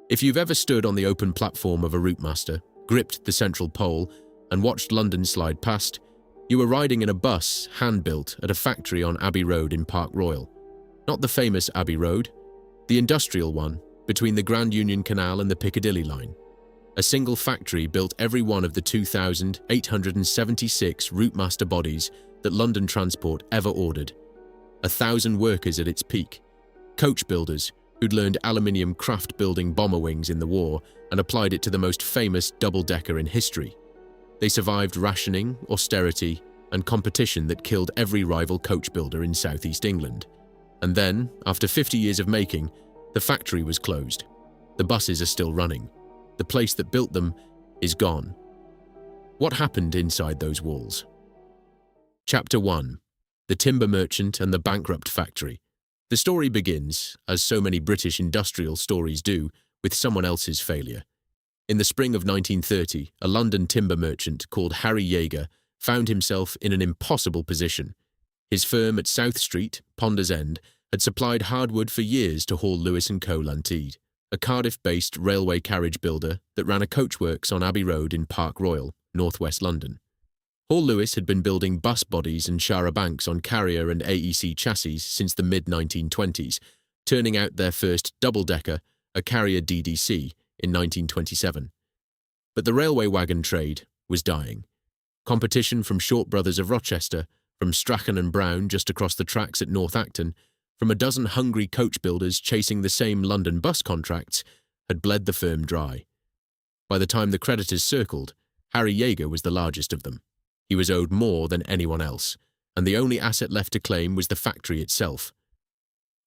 If you've ever stood on the open platform of a Routemaster, gripped the central pole, and watched London slide past, you were riding in a bus hand-built at a factory on Abbey Road in Park Royal. Not the famous Abbey Road, the industrial one, between the Grand Union Canal and the Piccadilly line. A single factory built every one of the 2,876 Routemaster bodies that London Transport ever ordered. 1,000 workers at its peak. Coach builders who'd learned aluminium craft building bomber wings in the war and applied it to the most famous double-decker in history. They survived rationing, austerity, and competition that killed every rival coach builder in southeast England. And then, after 50 years of making, the factory was closed. The buses are still running. The place that built them is gone. What happened inside those walls? Chapter 1. The Timber Merchant and the Bankrupt Factory. The story begins, as so many British industrial stories do, with someone else's failure. In the spring of 1930, a London timber merchant called Harry Yeager found himself in an impossible position. His firm at South Street, Ponders End, had supplied hardwood for years to Hall Lewis & Co. Ltd, a Cardiff-based railway carriage builder that ran a coachworks on Abbey Road in Park Royal, northwest London. Hall Lewis had been building bus bodies and char banks on Carrier and AEC chassis since the mid-1920s, turning out their first double-decker, a Carrier DDC, in 1927. But the railway wagon trade was dying. Competition from Short Brothers of Rochester, from Strachan and Brown just across the tracks at North Acton, from a dozen hungry coach builders chasing the same London bus contracts, had bled the firm dry. By the time the creditors circled, Harry Yeager was the largest of them. He was owed more than anyone else, and the only asset left to claim was the factory itself.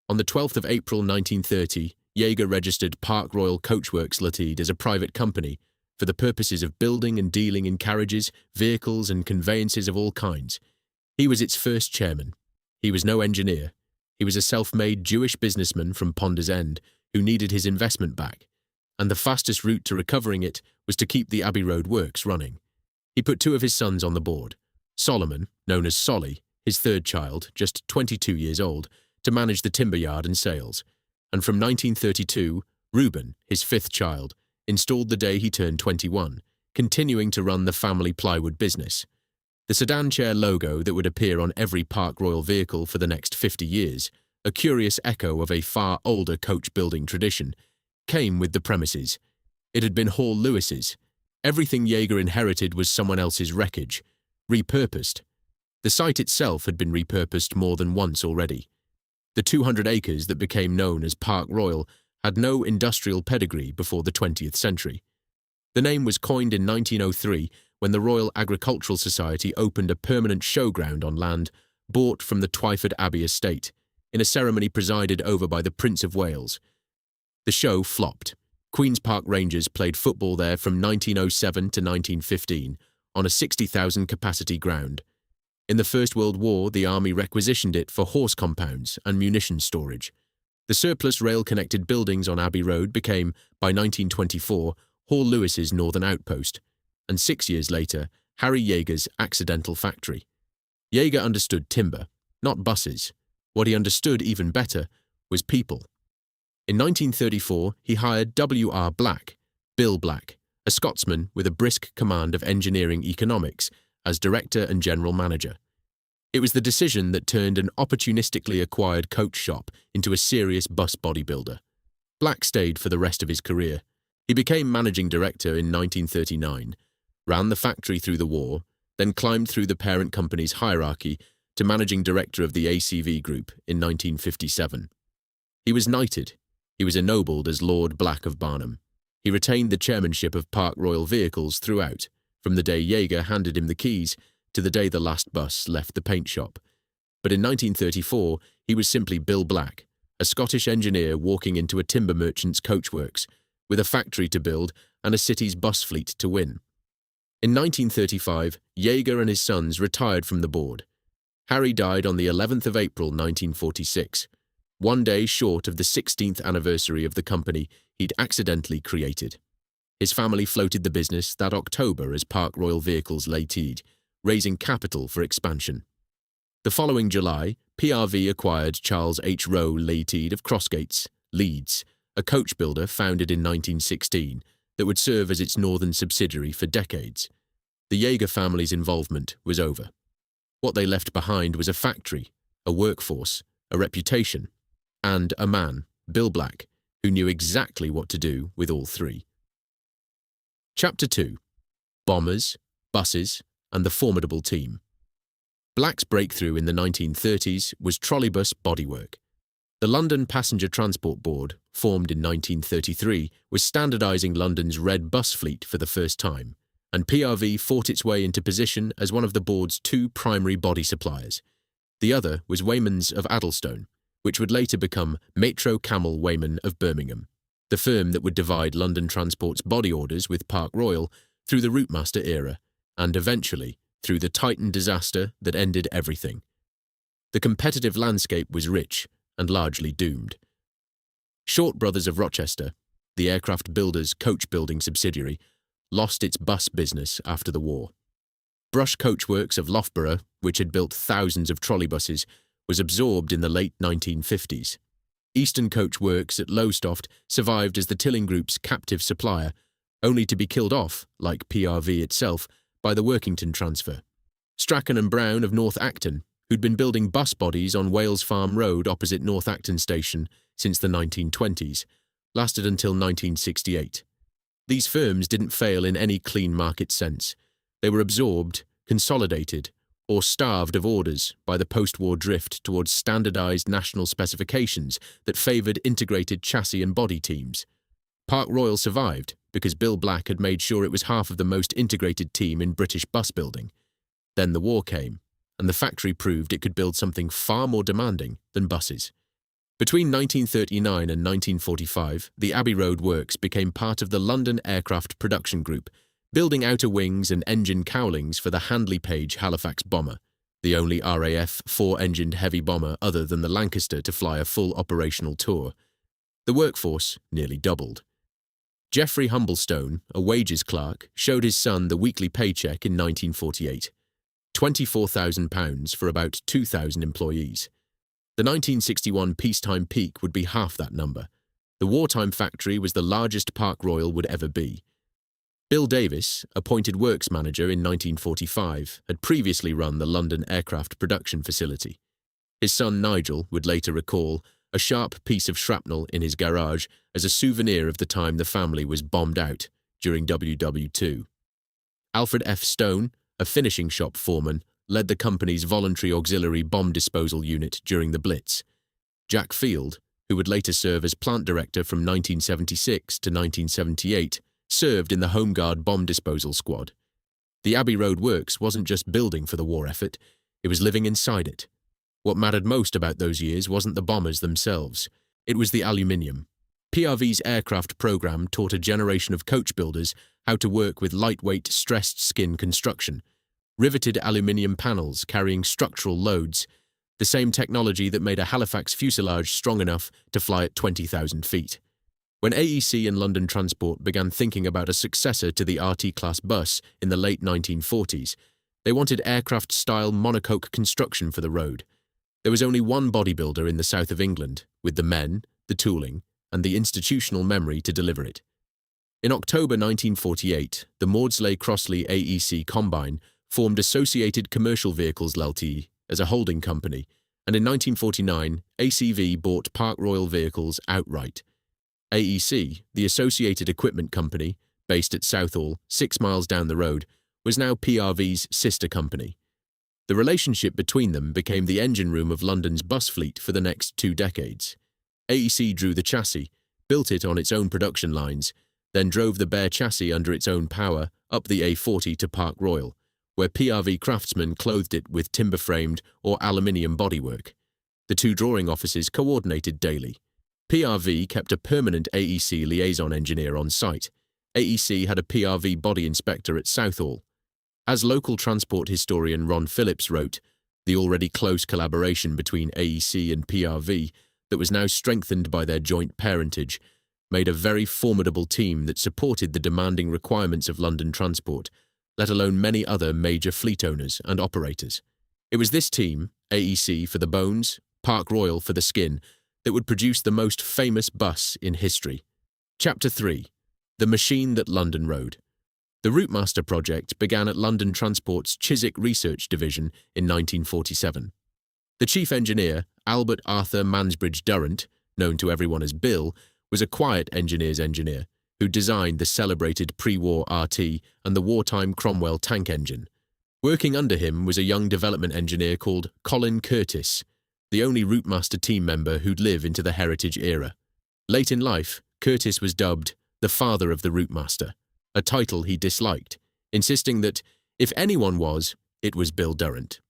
On the 12th of April 1930, Yeager registered Park Royal Coachworks Ltd as a private company for the purposes of building and dealing in carriages, vehicles and conveyances of all kinds. He was its first chairman. He was no engineer. He was a self-made Jewish businessman from Ponders End who needed his investment back, and the fastest route to recovering it was to keep the Abbey Road works running. He put two of his sons on the board, Solomon, known as Solly, his third child, just 22 years old, to manage the timber yard and sales, and from 1932, Reuben, his fifth child, installed the day he turned 21, continuing to run the family plywood business. The sedan chair logo that would appear on every Park Royal vehicle for the next 50 years, a curious echo of a far older coach building tradition, came with the premises. It had been Hall Lewis's. Everything Yeager inherited was someone else's wreckage, repurposed. The site itself had been repurposed more than once already. The 200 acres that became known as Park Royal had no industrial pedigree before the 20th century. The name was coined in 1903 when the Royal Agricultural Society opened a permanent showground on land bought from the Twyford Abbey estate, in a ceremony presided over by the Prince of Wales. The show flopped. Queen's Park Rangers played football there from 1907 to 1915 on a 60,000 capacity ground. In the First World War, the army requisitioned it for horse compounds and munition storage. The surplus rail-connected buildings on Abbey Road became, by 1924, Hall Lewis's northern outpost, and 6 years later, Harry Yeager's accidental factory. Yeager understood timber, not buses. What he understood even better was people. In 1934, he hired W.R. Black, Bill Black, a Scotsman with a brisk command of engineering economics, as director and general manager. It was the decision that turned an opportunistically acquired coach shop into a serious bus bodybuilder. Black stayed for the rest of his career. He became managing director in 1939, ran the factory through the war, then climbed through the parent company's hierarchy to managing director of the ACV Group in 1957. He was knighted. He was ennobled as Lord Black of Barnum. He retained the chairmanship of Park Royal Vehicles throughout, from the day Yeager handed him the keys to the day the last bus left the paint shop. But in 1934, he was simply Bill Black, a Scottish engineer walking into a timber merchant's coachworks, with a factory to build and a city's bus fleet to win. In 1935, Yeager and his sons retired from the board. Harry died on the 11th of April 1946, one day short of the 16th anniversary of the company he'd accidentally created. His family floated the business that October as Park Royal Vehicles Ltd, raising capital for expansion. The following July, PRV acquired Charles H. Rowe Ltd of Crossgates, Leeds, a coach builder founded in 1916 that would serve as its northern subsidiary for decades. The Jaeger family's involvement was over. What they left behind was a factory, a workforce, a reputation, and a man, Bill Black, who knew exactly what to do with all three. Chapter 2. Bombers, Buses, and the Formidable Team. Black's breakthrough in the 1930s was trolleybus bodywork. The London Passenger Transport Board, formed in 1933, was standardising London's red bus fleet for the first time, and PRV fought its way into position as one of the board's two primary body suppliers. The other was Wayman's of Addlestone, which would later become Metro Camel Wayman of Birmingham, the firm that would divide London Transport's body orders with Park Royal through the Routemaster era, and eventually through the Titan disaster that ended everything. The competitive landscape was rich and largely doomed. Short Brothers of Rochester, the aircraft builder's coach-building subsidiary, lost its bus business after the war. Brush Coachworks of Loughborough, which had built thousands of trolleybuses, was absorbed in the late 1950s. Eastern Coach Works at Lowestoft survived as the Tilling Group's captive supplier, only to be killed off, like PRV itself, by the Workington transfer. Strachan and Brown of North Acton, who'd been building bus bodies on Wales Farm Road opposite North Acton Station since the 1920s, lasted until 1968. These firms didn't fail in any clean market sense. They were absorbed, consolidated, or starved of orders by the post-war drift towards standardized national specifications that favored integrated chassis and body teams. Park Royal survived because Bill Black had made sure it was half of the most integrated team in British bus building. Then the war came, and the factory proved it could build something far more demanding than buses. Between 1939 and 1945, the Abbey Road works became part of the London Aircraft Production Group, building outer wings and engine cowlings for the Handley Page Halifax bomber, the only RAF four-engined heavy bomber other than the Lancaster to fly a full operational tour. The workforce nearly doubled. Geoffrey Humblestone, a wages clerk, showed his son the weekly paycheck in 1948, £24,000 for about 2,000 employees. The 1961 peacetime peak would be half that number. The Wartime factory was the largest Park Royal would ever be. Bill Davis, appointed works manager in 1945, had previously run the London aircraft production facility. His son Nigel would later recall a sharp piece of shrapnel in his garage as a souvenir of the time the family was bombed out during WW2. Alfred F. Stone, a finishing shop foreman, led the company's voluntary auxiliary bomb disposal unit during the Blitz. Jack Field, who would later serve as plant director from 1976 to 1978, served in the Home Guard bomb disposal squad. The Abbey Road Works wasn't just building for the war effort, it was living inside it. What mattered most about those years wasn't the bombers themselves, it was the aluminium. PRV's aircraft program taught a generation of coach builders how to work with lightweight, stressed skin construction, riveted aluminium panels carrying structural loads, the same technology that made a Halifax fuselage strong enough to fly at 20,000 feet. When AEC and London Transport began thinking about a successor to the RT-class bus in the late 1940s, they wanted aircraft-style monocoque construction for the road. There was only one bodybuilder in the south of England, with the men, the tooling, and the institutional memory to deliver it. In October 1948, the Maudslay-Crossley AEC Combine formed Associated Commercial Vehicles Ltd as a holding company, and in 1949, ACV bought Park Royal Vehicles outright. AEC, the Associated Equipment Company, based at Southall, 6 miles down the road, was now PRV's sister company. The relationship between them became the engine room of London's bus fleet for the next 2 decades. AEC drew the chassis, built it on its own production lines, then drove the bare chassis under its own power up the A40 to Park Royal, where PRV craftsmen clothed it with timber-framed or aluminium bodywork. The two drawing offices coordinated daily. PRV kept a permanent AEC liaison engineer on site. AEC had a PRV body inspector at Southall. As local transport historian Ron Phillips wrote, the already close collaboration between AEC and PRV, that was now strengthened by their joint parentage, made a very formidable team that supported the demanding requirements of London Transport, let alone many other major fleet owners and operators. It was this team, AEC for the bones, Park Royal for the skin, that would produce the most famous bus in history. Chapter 3. The Machine That London Rode. The Routemaster project began at London Transport's Chiswick Research Division in 1947. The chief engineer, Albert Arthur Mansbridge Durrant, known to everyone as Bill, was a quiet engineer's engineer who designed the celebrated pre-war RT and the wartime Cromwell tank engine. Working under him was a young development engineer called Colin Curtis, the only Routemaster team member who'd live into the heritage era. Late in life, Curtis was dubbed the father of the Routemaster, a title he disliked, insisting that if anyone was, it was Bill Durrant.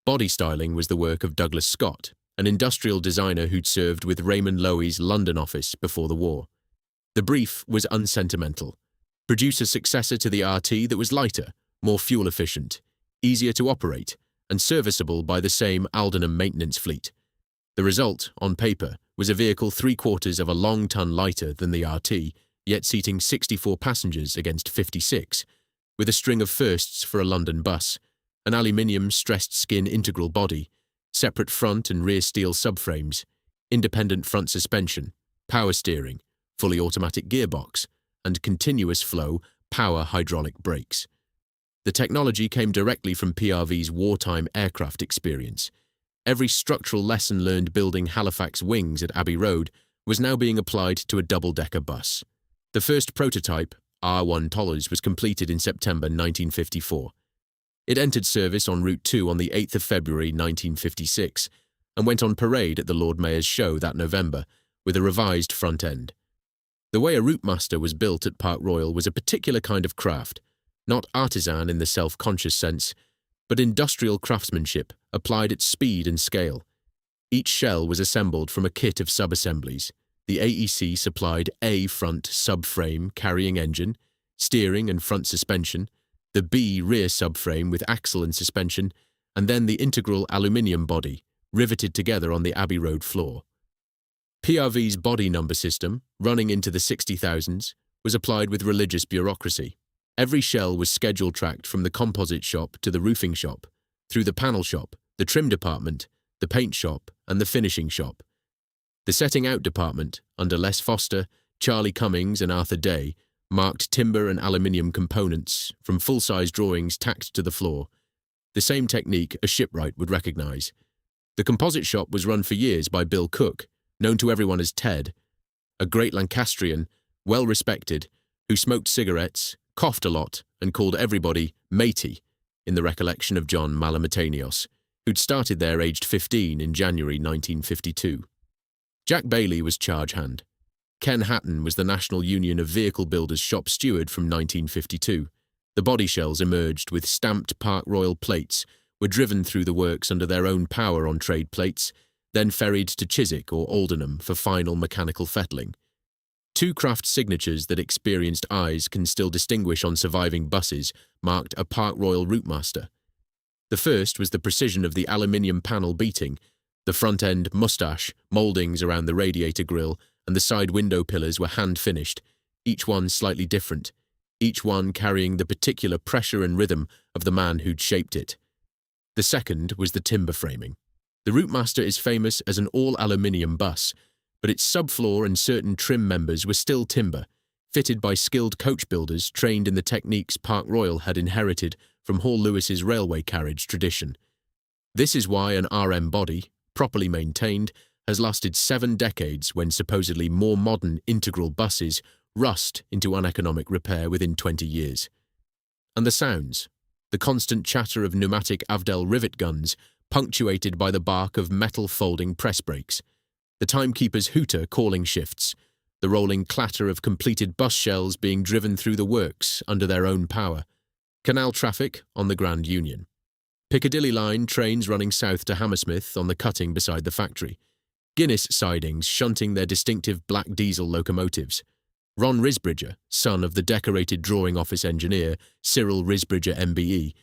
Body styling was the work of Douglas Scott, an industrial designer who'd served with Raymond Loewy's London office before the war. The brief was unsentimental. Produce a successor to the RT that was lighter, more fuel-efficient, easier to operate, and serviceable by the same Aldenham maintenance fleet. The result, on paper, was a vehicle 3/4 of a long ton lighter than the RT, yet seating 64 passengers against 56, with a string of firsts for a London bus, an aluminium stressed skin integral body, separate front and rear steel subframes, independent front suspension, power steering, fully automatic gearbox, and continuous flow power hydraulic brakes. The technology came directly from PRV's wartime aircraft experience. Every structural lesson learned building Halifax wings at Abbey Road was now being applied to a double-decker bus. The first prototype, R1 Tollers, was completed in September 1954. It entered service on Route 2 on the 8th of February 1956 and went on parade at the Lord Mayor's show that November with a revised front end. The way a Routemaster was built at Park Royal was a particular kind of craft, not artisan in the self-conscious sense, but industrial craftsmanship applied at speed and scale. Each shell was assembled from a kit of sub-assemblies. The AEC supplied A front subframe carrying engine, steering and front suspension, the B rear subframe with axle and suspension, and then the integral aluminium body, riveted together on the Abbey Road floor. PRV's body number system, running into the 60,000s, was applied with religious bureaucracy. Every shell was schedule tracked from the composite shop to the roofing shop, through the panel shop, the trim department, the paint shop, and the finishing shop. The setting out department, under Les Foster, Charlie Cummings, and Arthur Day, marked timber and aluminium components from full-size drawings tacked to the floor, the same technique a shipwright would recognise. The composite shop was run for years by Bill Cook, known to everyone as Ted, a great Lancastrian, well-respected, who smoked cigarettes, coughed a lot, and called everybody matey, in the recollection of John Malamatanios, who'd started there aged 15 in January 1952. Jack Bailey was charge hand. Ken Hatton was the National Union of Vehicle Builders shop steward from 1952. The body shells emerged with stamped Park Royal plates, were driven through the works under their own power on trade plates, then ferried to Chiswick or Aldenham for final mechanical fettling. Two craft signatures that experienced eyes can still distinguish on surviving buses marked a Park Royal Routemaster. The first was the precision of the aluminium panel beating, the front-end moustache, mouldings around the radiator grille, and the side window pillars were hand-finished, each one slightly different, each one carrying the particular pressure and rhythm of the man who'd shaped it. The second was the timber framing. The Routemaster is famous as an all-aluminium bus, but its subfloor and certain trim members were still timber, fitted by skilled coach builders trained in the techniques Park Royal had inherited from Hall Lewis's railway carriage tradition. This is why an RM body, properly maintained, has lasted 7 decades when supposedly more modern integral buses rust into uneconomic repair within 20 years. And the sounds, the constant chatter of pneumatic Avdel rivet guns, punctuated by the bark of metal folding press brakes, the timekeeper's hooter calling shifts, the rolling clatter of completed bus shells being driven through the works under their own power, canal traffic on the Grand Union, Piccadilly line trains running south to Hammersmith on the cutting beside the factory, Guinness sidings shunting their distinctive black diesel locomotives. Ron Risbridger, son of the decorated drawing office engineer Cyril Risbridger MBE,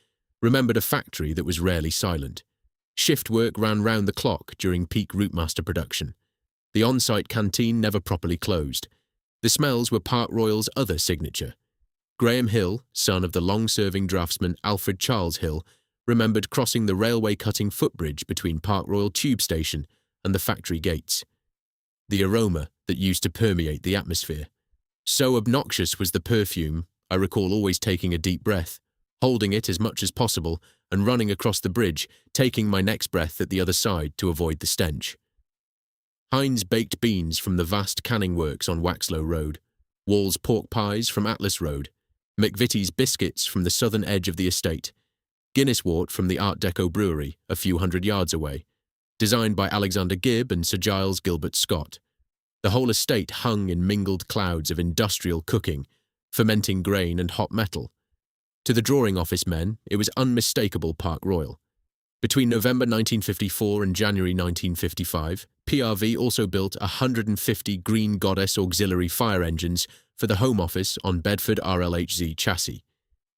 remembered a factory that was rarely silent. Shift work ran round the clock during peak Routemaster production. The on-site canteen never properly closed. The smells were Park Royal's other signature. Graham Hill, son of the long-serving draftsman Alfred Charles Hill, remembered crossing the railway cutting footbridge between Park Royal Tube Station and the factory gates. The aroma that used to permeate the atmosphere. So obnoxious was the perfume, I recall always taking a deep breath, holding it as much as possible, and running across the bridge, taking my next breath at the other side to avoid the stench. Heinz baked beans from the vast canning works on Waxlow Road, Wall's pork pies from Atlas Road, McVitie's biscuits from the southern edge of the estate, Guinness wort from the Art Deco brewery a few hundred yards away, designed by Alexander Gibb and Sir Giles Gilbert Scott. The whole estate hung in mingled clouds of industrial cooking, fermenting grain and hot metal. To the drawing office men, it was unmistakable Park Royal. Between November 1954 and January 1955, PRV also built 150 Green Goddess auxiliary fire engines for the Home Office on Bedford RLHZ chassis,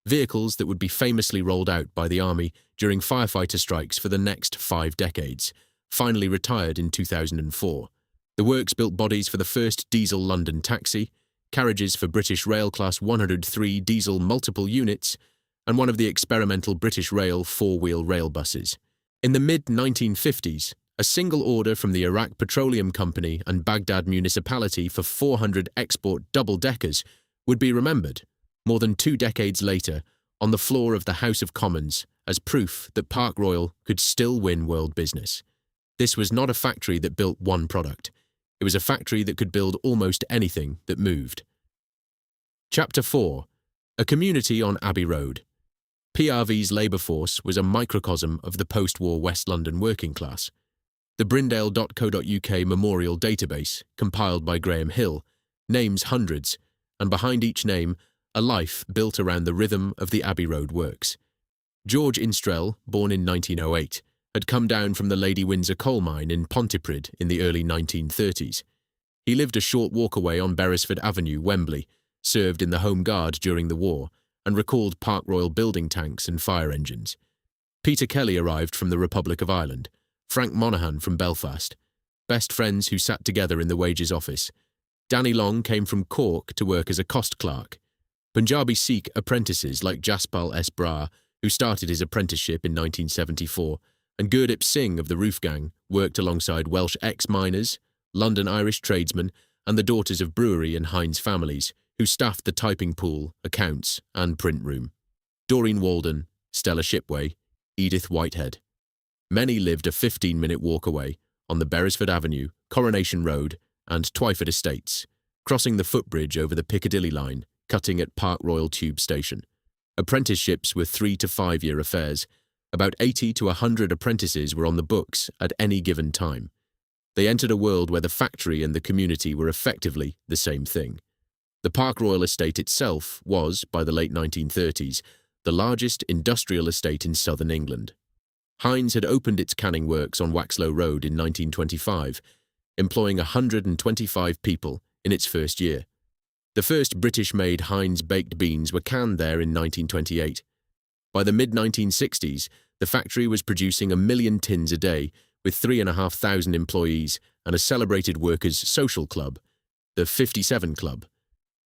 vehicles that would be famously rolled out by the Army during firefighter strikes for the next 5 decades, finally retired in 2004. The works built bodies for the first diesel London taxi, carriages for British Rail Class 103 diesel multiple units, and one of the experimental British Rail 4-wheel rail buses. In the mid-1950s, a single order from the Iraq Petroleum Company and Baghdad Municipality for 400 export double-deckers would be remembered, more than 2 decades later, on the floor of the House of Commons as proof that Park Royal could still win world business. This was not a factory that built one product. It was a factory that could build almost anything that moved. Chapter 4. A community on Abbey Road. PRV's labour force was a microcosm of the post-war West London working class. The Brindale.co.uk memorial database, compiled by Graham Hill, names hundreds, and behind each name, a life built around the rhythm of the Abbey Road works. George Instrell, born in 1908, had come down from the Lady Windsor coal mine in Pontypridd in the early 1930s. He lived a short walk away on Beresford Avenue, Wembley, served in the Home Guard during the war, and recalled Park Royal building tanks and fire engines. Peter Kelly arrived from the Republic of Ireland, Frank Monaghan from Belfast, best friends who sat together in the wages office. Danny Long came from Cork to work as a cost clerk. Punjabi Sikh apprentices like Jaspal S. Brar, who started his apprenticeship in 1974, and Gurdip Singh of the Roof Gang worked alongside Welsh ex-miners, London Irish tradesmen, and the daughters of brewery and Heinz families, who staffed the typing pool, accounts, and print room. Doreen Walden, Stella Shipway, Edith Whitehead. Many lived a 15-minute walk away on the Beresford Avenue, Coronation Road, and Twyford Estates, crossing the footbridge over the Piccadilly line, cutting at Park Royal Tube Station. Apprenticeships were 3 to 5 year affairs. About 80 to 100 apprentices were on the books at any given time. They entered a world where the factory and the community were effectively the same thing. The Park Royal estate itself was, by the late 1930s, the largest industrial estate in southern England. Heinz had opened its canning works on Waxlow Road in 1925, employing 125 people in its first year. The first British-made Heinz baked beans were canned there in 1928. By the mid-1960s, the factory was producing 1 million tins a day, with 3,500 employees and a celebrated workers' social club, the 57 Club.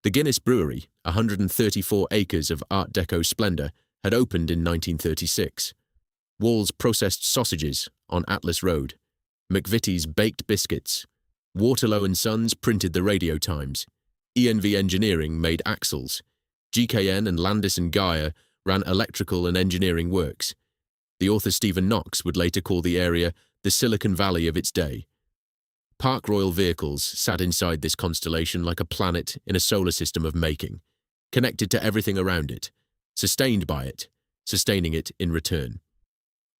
The Guinness Brewery, 134 acres of Art Deco splendour, had opened in 1936. Wall's processed sausages on Atlas Road. McVitie's baked biscuits. Waterlow and Sons printed the Radio Times. ENV Engineering made axles. GKN and Landis and Geyer ran electrical and engineering works. The author Stephen Knox would later call the area the Silicon Valley of its day. Park Royal vehicles sat inside this constellation like a planet in a solar system of making, connected to everything around it, sustained by it, sustaining it in return.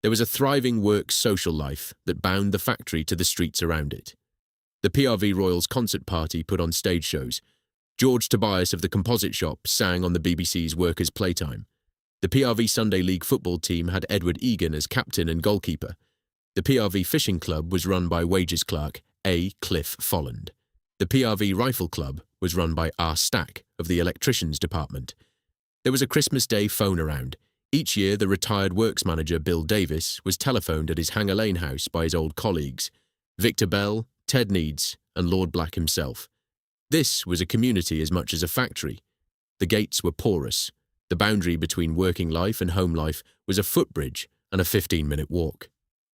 There was a thriving work social life that bound the factory to the streets around it. The PRV Royals concert party put on stage shows. George Tobias of the Composite Shop sang on the BBC's Workers' Playtime. The PRV Sunday League football team had Edward Egan as captain and goalkeeper. The PRV Fishing Club was run by wages clerk A. Cliff Folland. The PRV Rifle Club was run by R. Stack of the Electricians Department. There was a Christmas Day phone around. Each year, the retired works manager Bill Davis was telephoned at his Hanger Lane house by his old colleagues, Victor Bell, Ted Needs, and Lord Black himself. This was a community as much as a factory. The gates were porous. The boundary between working life and home life was a footbridge and a 15-minute walk.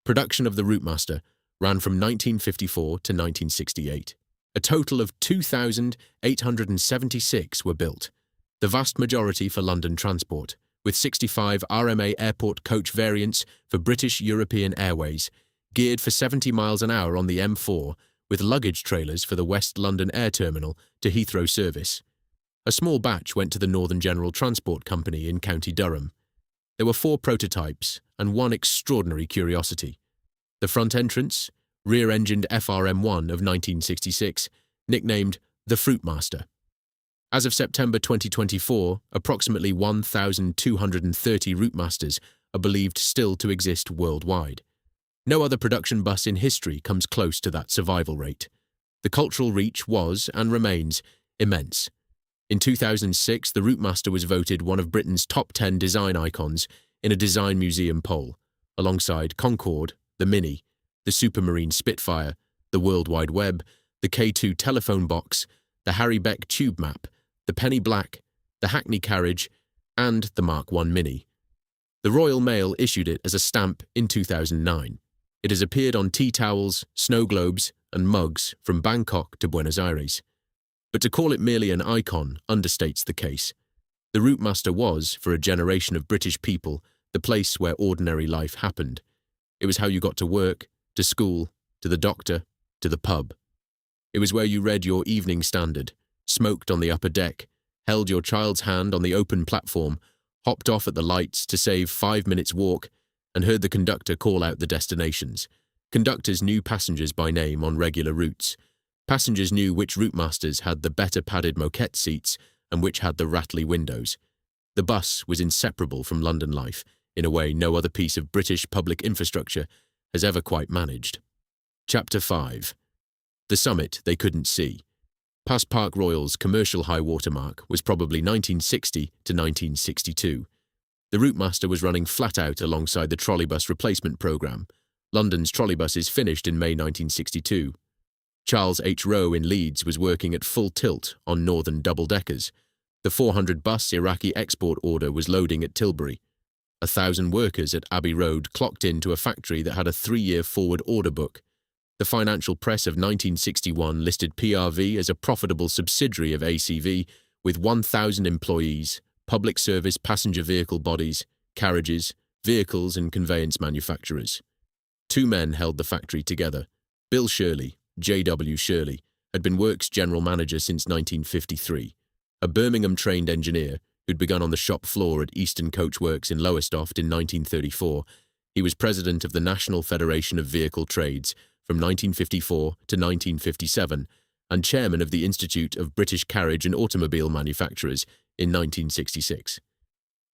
Production of the Routemaster ran from 1954 to 1968. A total of 2,876 were built, the vast majority for London transport, with 65 RMA airport coach variants for British European Airways, geared for 70 miles an hour on the M4, with luggage trailers for the West London Air Terminal to Heathrow service. A small batch went to the Northern General Transport Company in County Durham. There were 4 prototypes and one extraordinary curiosity. The front entrance, rear-engined FRM1 of 1966, nicknamed the Fruitmaster. As of September 2024, approximately 1,230 Routemasters are believed still to exist worldwide. No other production bus in history comes close to that survival rate. The cultural reach was, and remains, immense. In 2006, the Routemaster was voted one of Britain's top 10 design icons in a design museum poll, alongside Concorde, the Mini, the Supermarine Spitfire, the World Wide Web, the K2 telephone box, the Harry Beck tube map, the Penny Black, the Hackney carriage, and the Mark I Mini. The Royal Mail issued it as a stamp in 2009. It has appeared on tea towels, snow globes, and mugs from Bangkok to Buenos Aires. But to call it merely an icon understates the case. The Routemaster was, for a generation of British people, the place where ordinary life happened. It was how you got to work, to school, to the doctor, to the pub. It was where you read your Evening Standard, smoked on the upper deck, held your child's hand on the open platform, hopped off at the lights to save 5 minutes' walk, and heard the conductor call out the destinations. Conductors knew passengers by name on regular routes. Passengers knew which Routemasters had the better padded moquette seats and which had the rattly windows. The bus was inseparable from London life in a way no other piece of British public infrastructure has ever quite managed. Chapter 5. The summit they couldn't see. Past Park Royal's commercial high water mark was probably 1960 to 1962. The Routemaster was running flat out alongside the trolleybus replacement programme. London's trolleybuses finished in May 1962. Charles H. Rowe in Leeds was working at full tilt on northern double-deckers. The 400-bus Iraqi export order was loading at Tilbury. 1,000 workers at Abbey Road clocked into a factory that had a 3-year forward order book. The financial press of 1961 listed PRV as a profitable subsidiary of ACV with 1,000 employees, public service passenger vehicle bodies, carriages, vehicles and conveyance manufacturers. 2 men held the factory together. Bill Shirley, J.W. Shirley, had been Works general manager since 1953, a Birmingham-trained engineer who'd begun on the shop floor at Eastern Coachworks in Lowestoft in 1934. He was president of the National Federation of Vehicle Trades from 1954 to 1957 and chairman of the Institute of British Carriage and Automobile Manufacturers in 1966.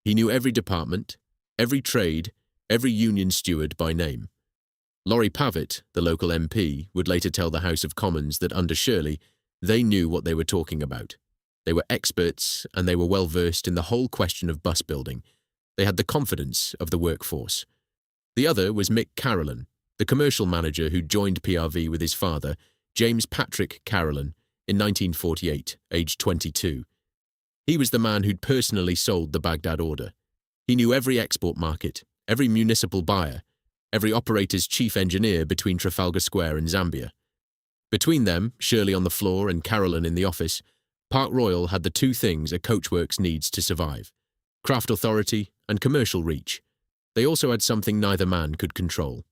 He knew every department, every trade, every union steward by name. Laurie Pavitt, the local MP, would later tell the House of Commons that under Shirley, they knew what they were talking about. They were experts and they were well versed in the whole question of bus building. They had the confidence of the workforce. The other was Mick Carolan, the commercial manager who joined PRV with his father, James Patrick Carolan, in 1948, aged 22. He was the man who'd personally sold the Baghdad order. He knew every export market, every municipal buyer, every operator's chief engineer between Trafalgar Square and Zambia. Between them, Shirley on the floor and Carolan in the office, Park Royal had the 2 things a coachworks needs to survive: craft authority and commercial reach. They also had something neither man could control.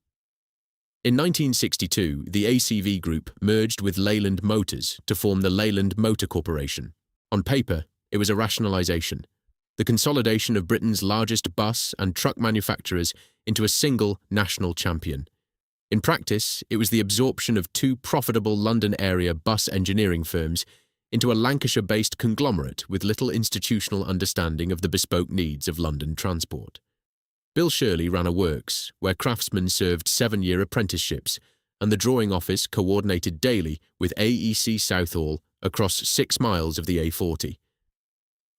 In 1962, the ACV Group merged with Leyland Motors to form the Leyland Motor Corporation. On paper, it was a rationalisation, the consolidation of Britain's largest bus and truck manufacturers into a single national champion. In practice, it was the absorption of 2 profitable London area bus engineering firms into a Lancashire-based conglomerate with little institutional understanding of the bespoke needs of London transport. Bill Shirley ran a works where craftsmen served 7-year apprenticeships, and the drawing office coordinated daily with AEC Southall across 6 miles of the A40.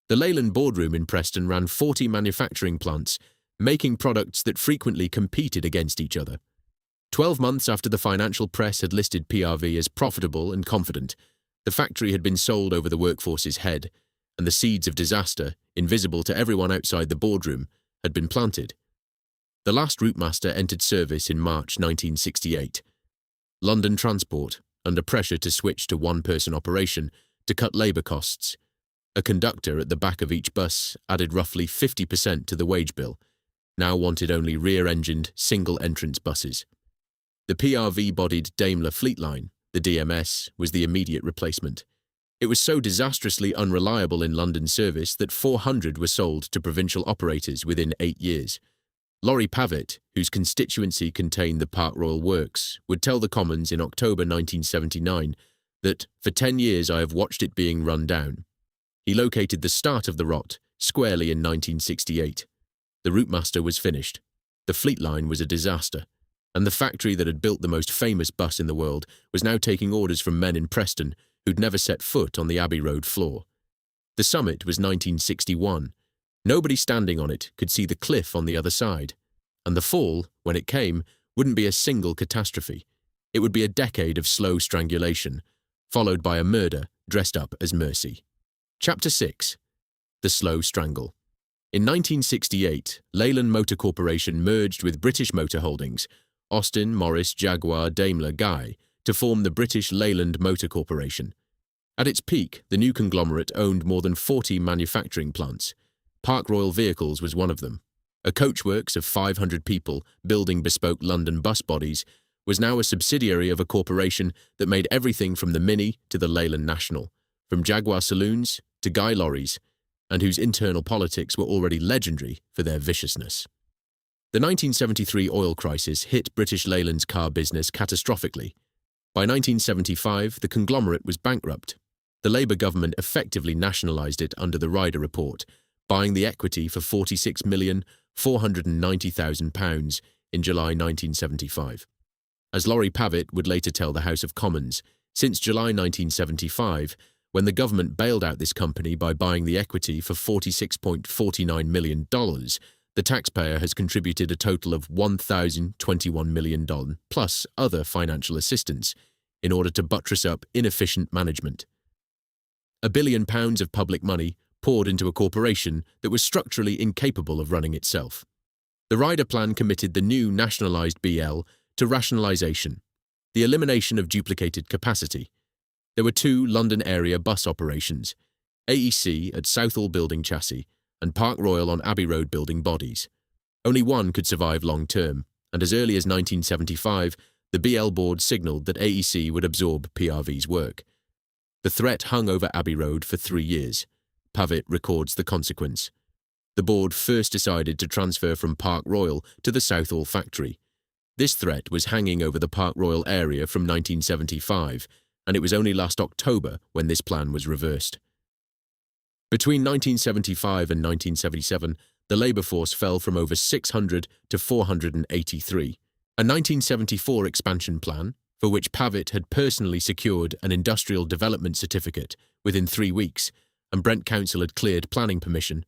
The Leyland boardroom in Preston ran 40 manufacturing plants, making products that frequently competed against each other. 12 months after the financial press had listed PRV as profitable and confident, the factory had been sold over the workforce's head, and the seeds of disaster, invisible to everyone outside the boardroom, had been planted. The last Routemaster entered service in March 1968. London Transport, under pressure to switch to one-person operation to cut labour costs. A conductor at the back of each bus added roughly 50% to the wage bill, now wanted only rear-engined, single-entrance buses. The PRV-bodied Daimler Fleet Line, the DMS, was the immediate replacement. It was so disastrously unreliable in London service that 400 were sold to provincial operators within 8 years. Laurie Pavitt, whose constituency contained the Park Royal Works, would tell the Commons in October 1979 that, "For 10 years I have watched it being run down." He located the start of the rot squarely in 1968. The Routemaster was finished. The Fleet Line was a disaster. And the factory that had built the most famous bus in the world was now taking orders from men in Preston who'd never set foot on the Abbey Road floor. The summit was 1961. Nobody standing on it could see the cliff on the other side. And the fall, when it came, wouldn't be a single catastrophe. It would be a decade of slow strangulation, followed by a murder dressed up as mercy. Chapter 6. The Slow Strangle. In 1968, Leyland Motor Corporation merged with British Motor Holdings, Austin, Morris, Jaguar, Daimler, Guy, to form the British Leyland Motor Corporation. At its peak, the new conglomerate owned more than 40 manufacturing plants. Park Royal Vehicles was one of them. A coachworks of 500 people building bespoke London bus bodies was now a subsidiary of a corporation that made everything from the Mini to the Leyland National, from Jaguar saloons to Guy lorries, and whose internal politics were already legendary for their viciousness. The 1973 oil crisis hit British Leyland's car business catastrophically. By 1975, the conglomerate was bankrupt. The Labour government effectively nationalised it under the Ryder Report, buying the equity for £46,490,000 in July 1975. As Laurie Pavitt would later tell the House of Commons, since July 1975, when the government bailed out this company by buying the equity for $46.49 million, the taxpayer has contributed a total of $1,021 million plus other financial assistance in order to buttress up inefficient management. £1 billion of public money poured into a corporation that was structurally incapable of running itself. The Ryder Plan committed the new nationalised BL to rationalisation, the elimination of duplicated capacity. There were 2 London area bus operations, AEC at Southall building chassis and Park Royal on Abbey Road building bodies. Only one could survive long term, and as early as 1975, the BL board signalled that AEC would absorb PRV's work. The threat hung over Abbey Road for 3 years. Pavitt records the consequence. The board first decided to transfer from Park Royal to the Southall factory. This threat was hanging over the Park Royal area from 1975, and it was only last October when this plan was reversed. Between 1975 and 1977, the labour force fell from over 600 to 483. A 1974 expansion plan, for which Pavitt had personally secured an industrial development certificate within 3 weeks, and Brent Council had cleared planning permission,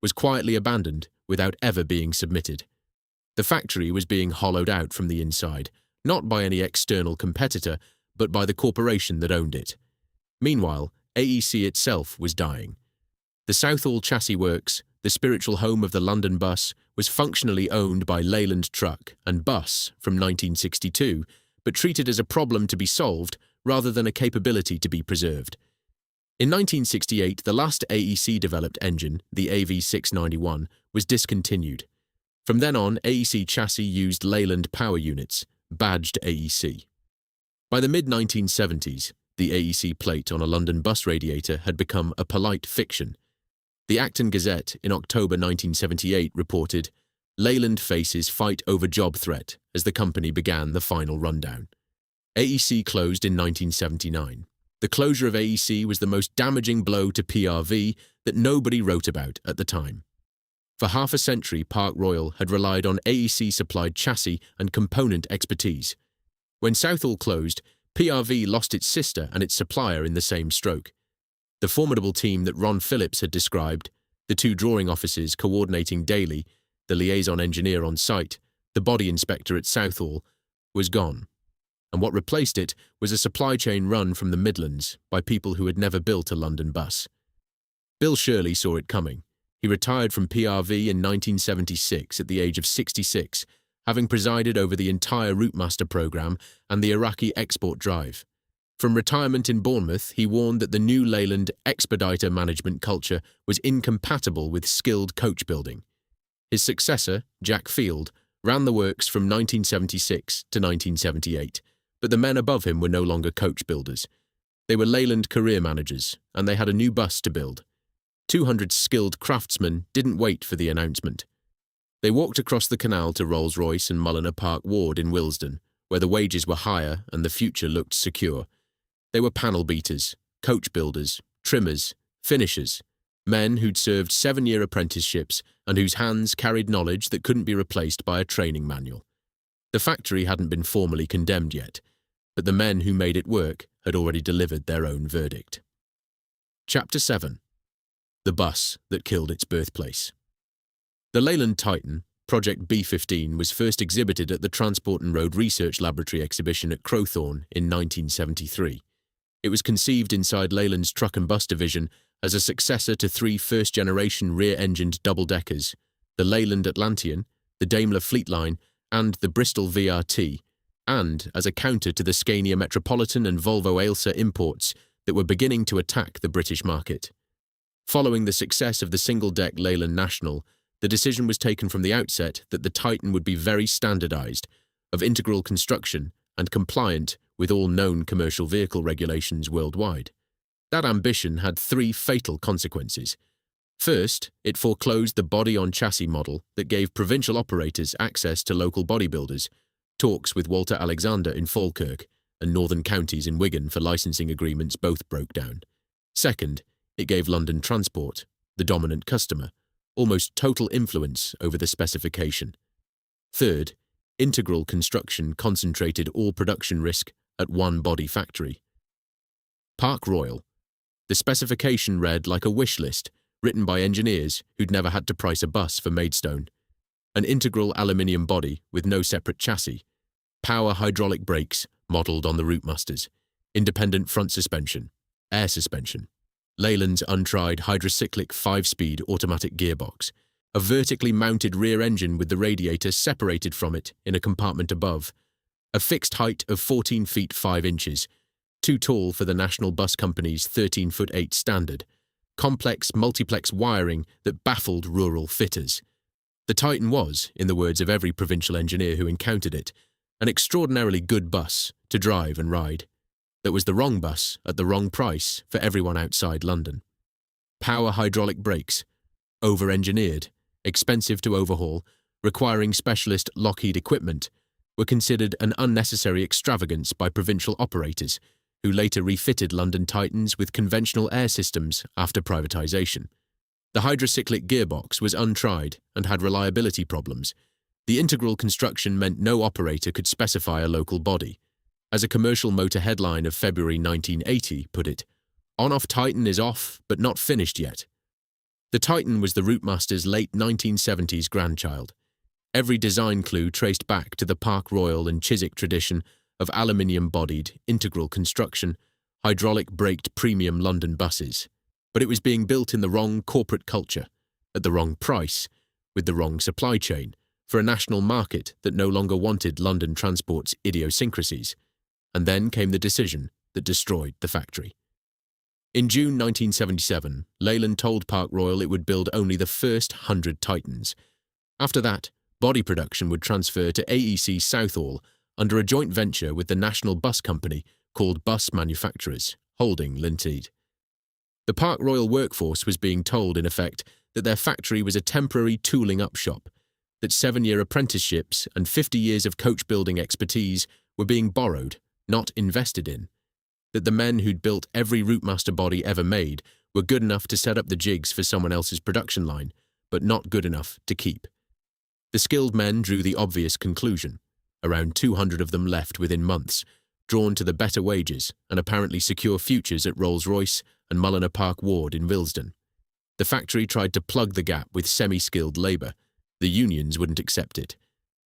was quietly abandoned without ever being submitted. The factory was being hollowed out from the inside, not by any external competitor, but by the corporation that owned it. Meanwhile, AEC itself was dying. The Southall Chassis Works, the spiritual home of the London bus, was functionally owned by Leyland Truck and Bus from 1962, but treated as a problem to be solved rather than a capability to be preserved. In 1968, the last AEC-developed engine, the AV691, was discontinued. From then on, AEC chassis used Leyland power units, badged AEC. By the mid-1970s, the AEC plate on a London bus radiator had become a polite fiction. The Acton Gazette in October 1978 reported, "Leyland faces fight over job threat as the company began the final rundown." AEC closed in 1979. The closure of AEC was the most damaging blow to PRV that nobody wrote about at the time. For half a century, Park Royal had relied on AEC-supplied chassis and component expertise. When Southall closed, PRV lost its sister and its supplier in the same stroke. The formidable team that Ron Phillips had described, the 2 drawing offices coordinating daily, the liaison engineer on site, the body inspector at Southall, was gone. And what replaced it was a supply chain run from the Midlands by people who had never built a London bus. Bill Shirley saw it coming. He retired from PRV in 1976 at the age of 66 having presided over the entire Routemaster program and the Iraqi export drive. From retirement in Bournemouth, he warned that the new Leyland expediter management culture was incompatible with skilled coach building. His successor, Jack Field, ran the works from 1976 to 1978, but the men above him were no longer coach builders. They were Leyland career managers, and they had a new bus to build. 200 skilled craftsmen didn't wait for the announcement. They walked across the canal to Rolls-Royce and Mulliner Park Ward in Willesden, where the wages were higher and the future looked secure. They were panel beaters, coach builders, trimmers, finishers, men who'd served 7-year apprenticeships and whose hands carried knowledge that couldn't be replaced by a training manual. The factory hadn't been formally condemned yet, but the men who made it work had already delivered their own verdict. Chapter 7. The Bus That Killed Its Birthplace. The Leyland Titan, Project B-15, was first exhibited at the Transport and Road Research Laboratory exhibition at Crowthorne in 1973. It was conceived inside Leyland's truck and bus division as a successor to 3 first-generation rear-engined double-deckers, the Leyland Atlantean, the Daimler Fleetline, and the Bristol VRT, and as a counter to the Scania Metropolitan and Volvo Ailsa imports that were beginning to attack the British market. Following the success of the single-deck Leyland National, the decision was taken from the outset that the Titan would be very standardized, of integral construction, and compliant with all known commercial vehicle regulations worldwide. That ambition had 3 fatal consequences. First, it foreclosed the body-on-chassis model that gave provincial operators access to local bodybuilders. Talks with Walter Alexander in Falkirk and Northern Counties in Wigan for licensing agreements both broke down. Second, it gave London Transport, the dominant customer, almost total influence over the specification. Third, integral construction concentrated all production risk at one body factory. Park Royal. The specification read like a wish list written by engineers who'd never had to price a bus for Maidstone. An integral aluminium body with no separate chassis. Power hydraulic brakes modelled on the Routemasters. Independent front suspension. Air suspension. Leyland's untried hydrocyclic 5-speed automatic gearbox. A vertically mounted rear engine with the radiator separated from it in a compartment above. A fixed height of 14 feet 5 inches, too tall for the National Bus Company's 13-foot-8 standard. Complex multiplex wiring that baffled rural fitters. The Titan was, in the words of every provincial engineer who encountered it, an extraordinarily good bus to drive and ride. That was the wrong bus at the wrong price for everyone outside London. Power hydraulic brakes, over-engineered, expensive to overhaul, requiring specialist Lockheed equipment, were considered an unnecessary extravagance by provincial operators, who later refitted London Titans with conventional air systems after privatisation. The hydrocyclic gearbox was untried and had reliability problems. The integral construction meant no operator could specify a local body. As a commercial motor headline of February 1980 put it, "On-off Titan is off, but not finished yet." The Titan was the Routemaster's late 1970s grandchild. Every design clue traced back to the Park Royal and Chiswick tradition of aluminium-bodied, integral construction, hydraulic-braked premium London buses. But it was being built in the wrong corporate culture, at the wrong price, with the wrong supply chain, for a national market that no longer wanted London Transport's idiosyncrasies. And then came the decision that destroyed the factory. In June 1977, Leyland told Park Royal it would build only the first 100 Titans. After that, body production would transfer to AEC Southall under a joint venture with the National Bus Company called Bus Manufacturers, Holding Limited. The Park Royal workforce was being told, in effect, that their factory was a temporary tooling-up shop, that 7-year apprenticeships and 50 years of coach-building expertise were being borrowed, not invested in, that the men who'd built every Routemaster body ever made were good enough to set up the jigs for someone else's production line, but not good enough to keep. The skilled men drew the obvious conclusion. Around 200 of them left within months, drawn to the better wages and apparently secure futures at Rolls-Royce and Mulliner Park Ward in Willesden. The factory tried to plug the gap with semi-skilled labour. The unions wouldn't accept it.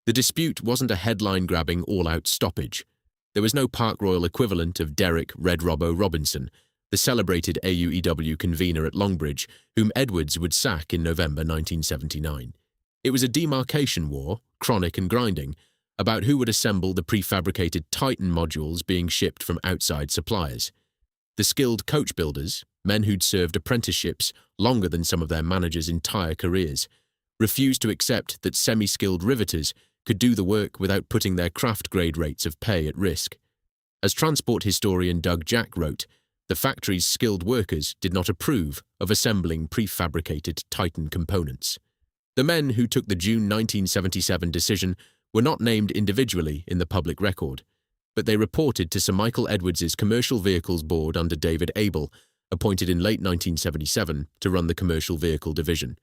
The dispute wasn't a headline-grabbing all-out stoppage. There was no Park Royal equivalent of Derek Red Robbo Robinson, the celebrated AUEW convener at Longbridge, whom Edwards would sack in November 1979. It was a demarcation war, chronic and grinding, about who would assemble the prefabricated Titan modules being shipped from outside suppliers. The skilled coach builders, men who'd served apprenticeships longer than some of their managers' entire careers, refused to accept that semi-skilled riveters could do the work without putting their craft grade rates of pay at risk. As transport historian Doug Jack wrote, the factory's skilled workers did not approve of assembling prefabricated Titan components. The men who took the June 1977 decision were not named individually in the public record, but they reported to Sir Michael Edwards's Commercial Vehicles Board under David Abel, appointed in late 1977 to run the Commercial Vehicle Division.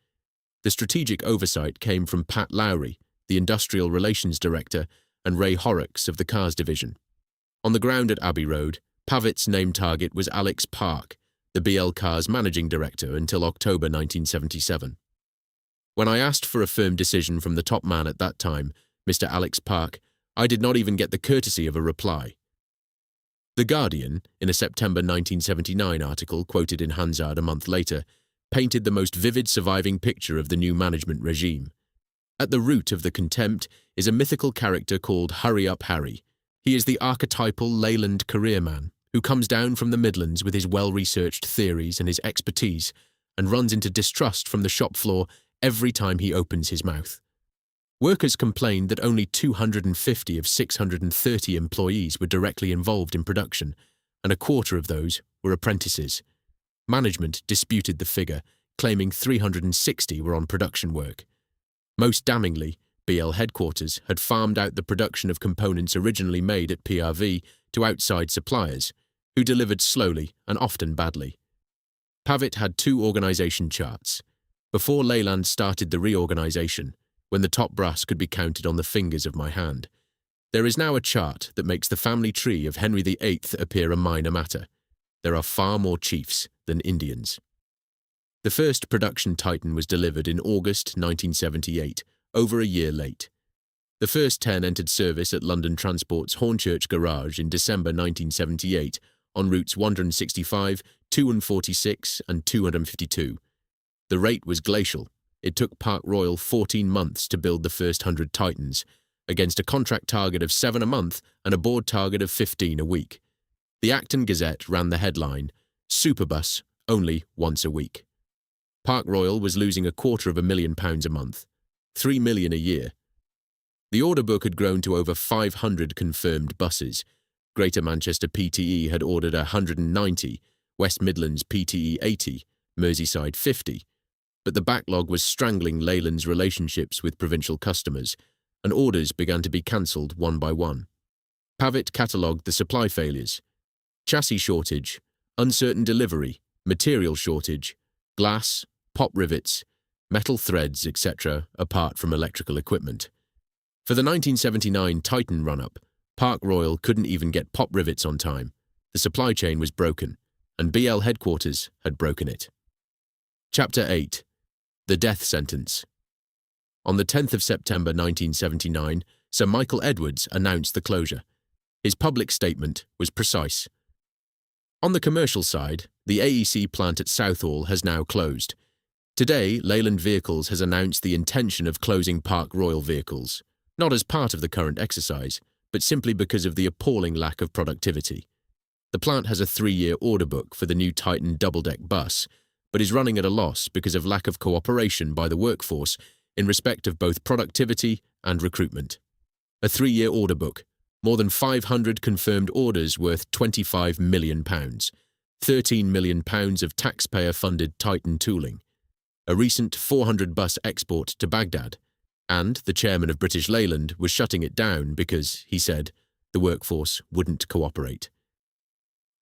The strategic oversight came from Pat Lowry, the Industrial Relations Director, and Ray Horrocks of the Cars Division. On the ground at Abbey Road, Pavitt's name target was Alex Park, the BL Cars Managing Director until October 1977. When I asked for a firm decision from the top man at that time, Mr. Alex Park, I did not even get the courtesy of a reply. The Guardian, in a September 1979 article quoted in Hansard a month later, painted the most vivid surviving picture of the new management regime. At the root of the contempt is a mythical character called Hurry Up Harry. He is the archetypal Leyland careerman who comes down from the Midlands with his well-researched theories and his expertise and runs into distrust from the shop floor every time he opens his mouth. Workers complained that only 250 of 630 employees were directly involved in production, and a quarter of those were apprentices. Management disputed the figure, claiming 360 were on production work. Most damningly, BL headquarters had farmed out the production of components originally made at PRV to outside suppliers, who delivered slowly and often badly. Pavitt had two organisation charts. Before Leyland started the reorganisation, when the top brass could be counted on the fingers of my hand, there is now a chart that makes the family tree of Henry VIII appear a minor matter. There are far more chiefs than Indians. The first production Titan was delivered in August 1978, over a year late. The first 10 entered service at London Transport's Hornchurch Garage in December 1978 on routes 165, 246 and 252. The rate was glacial. It took Park Royal 14 months to build the first 100 Titans, against a contract target of 7 a month and a board target of 15 a week. The Acton Gazette ran the headline, "Superbus, only once a week." Park Royal was losing £250,000 a month, £3 million a year. The order book had grown to over 500 confirmed buses. Greater Manchester PTE had ordered 190, West Midlands PTE 80, Merseyside 50. But the backlog was strangling Leyland's relationships with provincial customers, and orders began to be cancelled one by one. Pavitt catalogued the supply failures: chassis shortage, uncertain delivery, material shortage, glass, pop rivets, metal threads, etc., apart from electrical equipment. For the 1979 Titan run-up, Park Royal couldn't even get pop rivets on time. The supply chain was broken, and BL headquarters had broken it. Chapter 8. The Death Sentence. On the 10th of September 1979, Sir Michael Edwards announced the closure. His public statement was precise. On the commercial side, the AEC plant at Southall has now closed. Today, Leyland Vehicles has announced the intention of closing Park Royal vehicles, not as part of the current exercise, but simply because of the appalling lack of productivity. The plant has a 3-year order book for the new Titan double-deck bus, but is running at a loss because of lack of cooperation by the workforce in respect of both productivity and recruitment. A 3-year order book, more than 500 confirmed orders worth £25 million, £13 million of taxpayer-funded Titan tooling, a recent 400-bus export to Baghdad, and the chairman of British Leyland was shutting it down because, he said, the workforce wouldn't cooperate.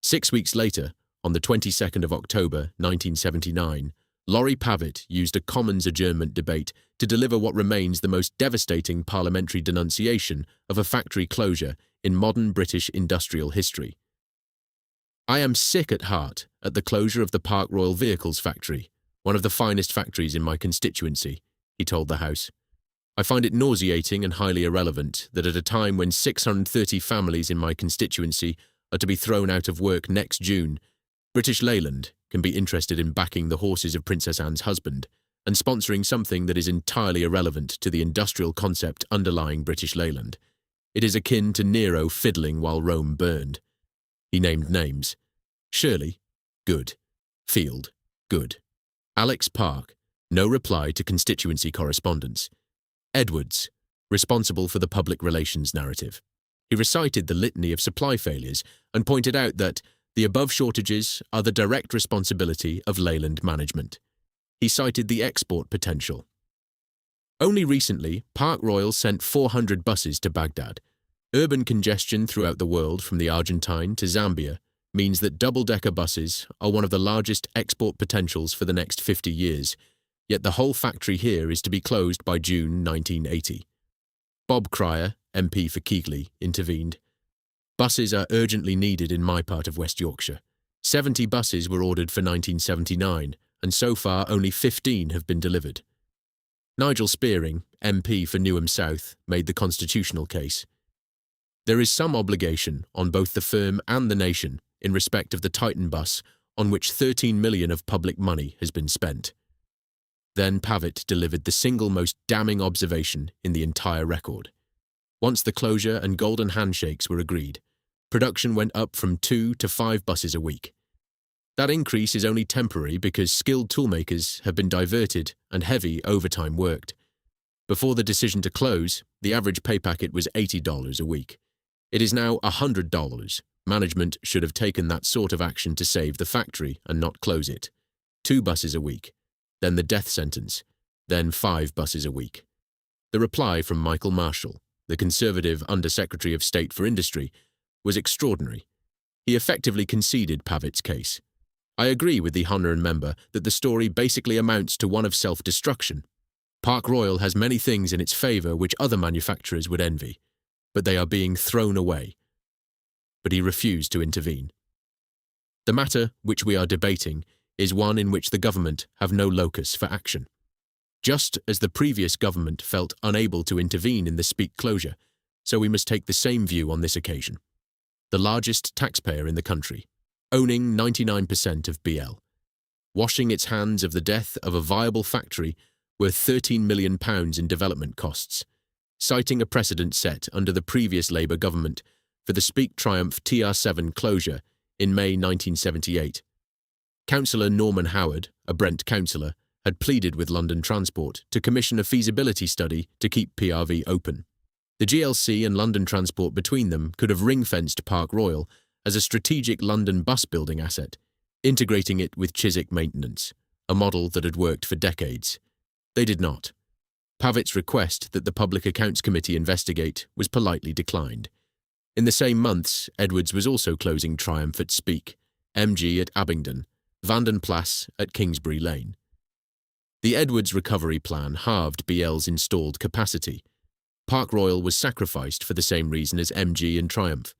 6 weeks later, on the 22nd of October 1979, Laurie Pavitt used a Commons adjournment debate to deliver what remains the most devastating parliamentary denunciation of a factory closure in modern British industrial history. "I am sick at heart at the closure of the Park Royal Vehicles factory, one of the finest factories in my constituency," he told the House. "I find it nauseating and highly irrelevant that at a time when 630 families in my constituency are to be thrown out of work next June, British Leyland can be interested in backing the horses of Princess Anne's husband, and sponsoring something that is entirely irrelevant to the industrial concept underlying British Leyland. It is akin to Nero fiddling while Rome burned. He named names. Shirley, good. Field, good. Alex Park, no reply to constituency correspondence. Edwards, responsible for the public relations narrative. He recited the litany of supply failures and pointed out that the above shortages are the direct responsibility of Leyland management. He cited the export potential. Only recently, Park Royal sent 400 buses to Baghdad. Urban congestion throughout the world from the Argentine to Zambia means that double-decker buses are one of the largest export potentials for the next 50 years, yet the whole factory here is to be closed by June 1980. Bob Cryer, MP for Keighley, intervened. Buses are urgently needed in my part of West Yorkshire. 70 buses were ordered for 1979, and so far only 15 have been delivered. Nigel Spearing, MP for Newham South, made the constitutional case. There is some obligation on both the firm and the nation in respect of the Titan bus, on which 13 million of public money has been spent. Then Pavitt delivered the single most damning observation in the entire record. Once the closure and golden handshakes were agreed, production went up from 2 to 5 buses a week. That increase is only temporary because skilled toolmakers have been diverted and heavy overtime worked. Before the decision to close, the average pay packet was $80 a week. It is now $100. Management should have taken that sort of action to save the factory and not close it. 2 buses a week, then the death sentence, then 5 buses a week. The reply from Michael Marshall, the Conservative Under-Secretary of State for Industry, was extraordinary. He effectively conceded Pavitt's case. I agree with the Honoran member that the story basically amounts to one of self-destruction. Park Royal has many things in its favour which other manufacturers would envy, but they are being thrown away. But he refused to intervene. The matter which we are debating is one in which the government have no locus for action. Just as the previous government felt unable to intervene in the Speke closure, so we must take the same view on this occasion. The largest taxpayer in the country, owning 99% of BL, washing its hands of the death of a viable factory worth £13 million in development costs, citing a precedent set under the previous Labour government for the Speke Triumph TR7 closure in May 1978. Councillor Norman Howard, a Brent councillor, had pleaded with London Transport to commission a feasibility study to keep PRV open. The GLC and London Transport between them could have ring-fenced Park Royal as a strategic London bus-building asset, integrating it with Chiswick maintenance, a model that had worked for decades. They did not. Pavitt's request that the Public Accounts Committee investigate was politely declined. In the same months, Edwards was also closing Triumph at Speke, MG at Abingdon, Vanden Plas at Kingsbury Lane. The Edwards recovery plan halved BL's installed capacity. Park Royal was sacrificed for the same reason as MG and Triumph.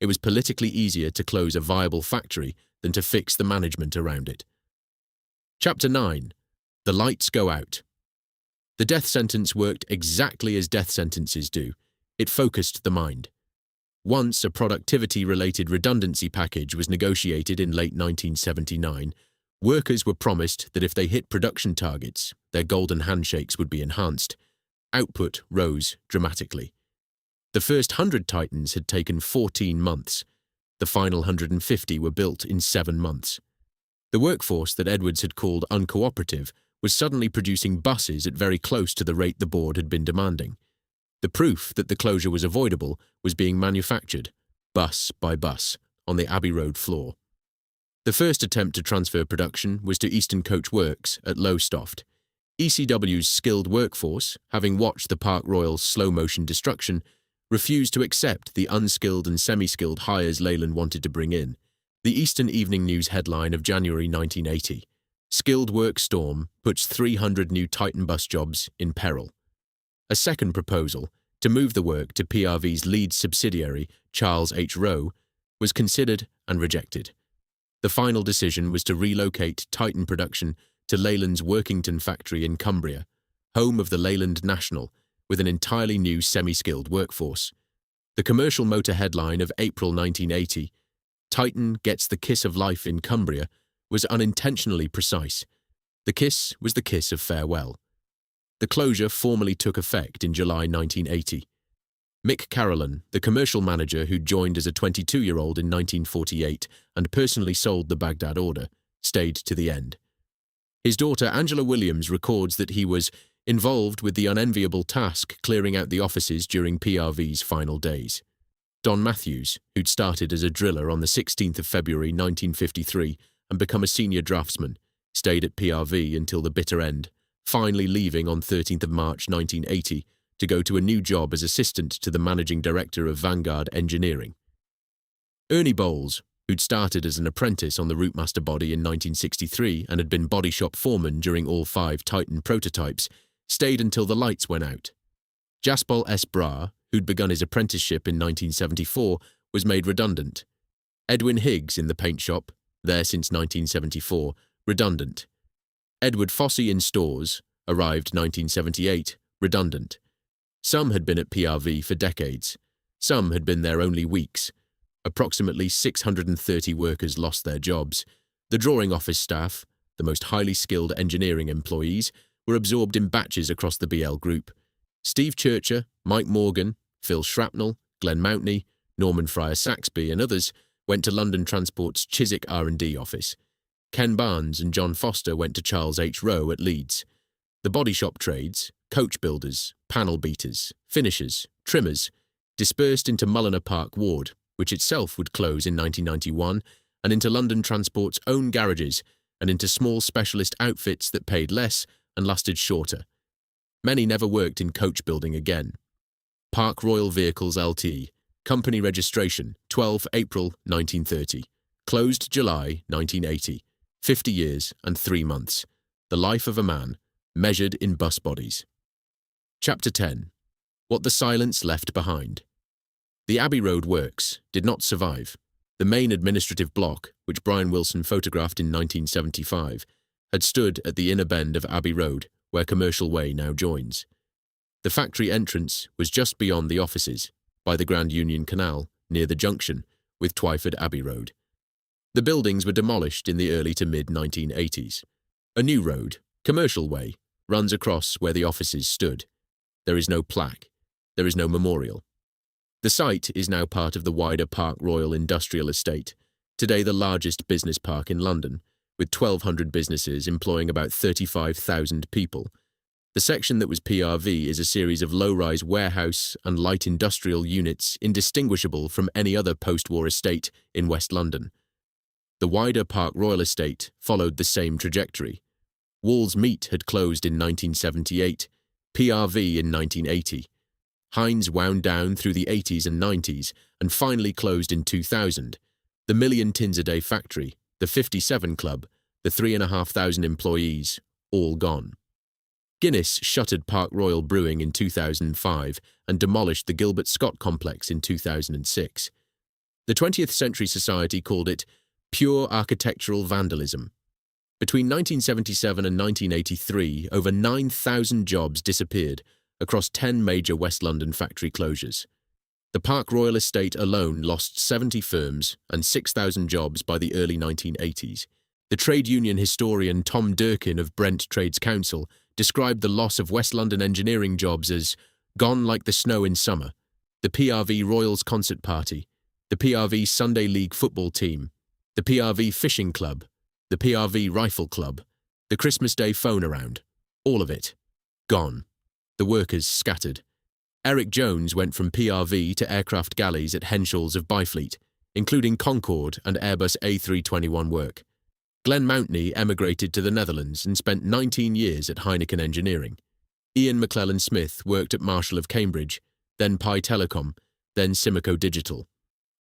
It was politically easier to close a viable factory than to fix the management around it. Chapter 9. The lights go out. The death sentence worked exactly as death sentences do. It focused the mind. Once a productivity-related redundancy package was negotiated in late 1979, workers were promised that if they hit production targets, their golden handshakes would be enhanced. Output rose dramatically. The first 100 Titans had taken 14 months. The final 150 were built in 7 months. The workforce that Edwards had called uncooperative was suddenly producing buses at very close to the rate the board had been demanding. The proof that the closure was avoidable was being manufactured, bus by bus, on the Abbey Road floor. The first attempt to transfer production was to Eastern Coachworks at Lowestoft. ECW's skilled workforce, having watched the Park Royal's slow-motion destruction, refused to accept the unskilled and semi-skilled hires Leyland wanted to bring in. The Eastern Evening News headline of January 1980, "Skilled Work Storm puts 300 new Titan bus jobs in peril." A second proposal, to move the work to PRV's Leeds subsidiary, Charles H. Rowe, was considered and rejected. The final decision was to relocate Titan production to Leyland's Workington factory in Cumbria, home of the Leyland National, with an entirely new semi-skilled workforce. The commercial motor headline of April 1980, "Titan gets the kiss of life in Cumbria," was unintentionally precise. The kiss was the kiss of farewell. The closure formally took effect in July 1980. Mick Carolan, the commercial manager who joined as a 22-year-old in 1948 and personally sold the Baghdad order, stayed to the end. His daughter Angela Williams records that he was involved with the unenviable task clearing out the offices during PRV's final days. Don Matthews, who'd started as a driller on the 16th of February 1953 and become a senior draftsman, stayed at PRV until the bitter end, finally leaving on 13th of March 1980 to go to a new job as assistant to the managing director of Vanguard Engineering. Ernie Bowles, who'd started as an apprentice on the Routemaster body in 1963 and had been body shop foreman during all 5 Titan prototypes, stayed until the lights went out. Jaspal S. Bra, who'd begun his apprenticeship in 1974, was made redundant. Edwin Higgs in the paint shop, there since 1974, redundant. Edward Fossey in stores, arrived 1978, redundant. Some had been at PRV for decades. Some had been there only weeks. Approximately 630 workers lost their jobs. The drawing office staff, the most highly skilled engineering employees, were absorbed in batches across the BL group. Steve Churcher, Mike Morgan, Phil Shrapnel, Glenn Mountney, Norman Fryer Saxby and others went to London Transport's Chiswick R&D office. Ken Barnes and John Foster went to Charles H. Rowe at Leeds. The body shop trades, coach builders, panel beaters, finishers, trimmers, dispersed into Mulliner Park Ward, which itself would close in 1991, and into London Transport's own garages, and into small specialist outfits that paid less and lasted shorter. Many never worked in coach building again. Park Royal Vehicles Ltd. Company registration, 12 April 1930. Closed July 1980. 50 years and 3 months. The life of a man, measured in bus bodies. Chapter 10. What the silence left behind. The Abbey Road works did not survive. The main administrative block, which Brian Wilson photographed in 1975, had stood at the inner bend of Abbey Road, where Commercial Way now joins. The factory entrance was just beyond the offices, by the Grand Union Canal, near the junction, with Twyford Abbey Road. The buildings were demolished in the early to mid-1980s. A new road, Commercial Way, runs across where the offices stood. There is no plaque. There is no memorial. The site is now part of the wider Park Royal Industrial Estate, today the largest business park in London, with 1,200 businesses employing about 35,000 people. The section that was PRV is a series of low-rise warehouse and light industrial units indistinguishable from any other post-war estate in West London. The wider Park Royal Estate followed the same trajectory. Wall's Meat had closed in 1978, PRV in 1980. Heinz wound down through the 80s and 90s and finally closed in 2000. The million tins a day factory, the 57 Club, the 3,500 employees, all gone. Guinness shuttered Park Royal Brewing in 2005 and demolished the Gilbert Scott complex in 2006. The 20th Century Society called it pure architectural vandalism. Between 1977 and 1983, over 9,000 jobs disappeared across 10 major West London factory closures. The Park Royal Estate alone lost 70 firms and 6,000 jobs by the early 1980s. The trade union historian Tom Durkin of Brent Trades Council described the loss of West London engineering jobs as gone like the snow in summer, the PRV Royals Concert Party, the PRV Sunday League football team, the PRV Fishing Club, the PRV Rifle Club, the Christmas Day phone around, all of it, gone. The workers scattered. Eric Jones went from PRV to aircraft galleys at Henschel's of Byfleet, including Concorde and Airbus A321 work. Glenn Mountney emigrated to the Netherlands and spent 19 years at Heineken Engineering. Ian McClellan Smith worked at Marshall of Cambridge, then Pi Telecom, then Simico Digital.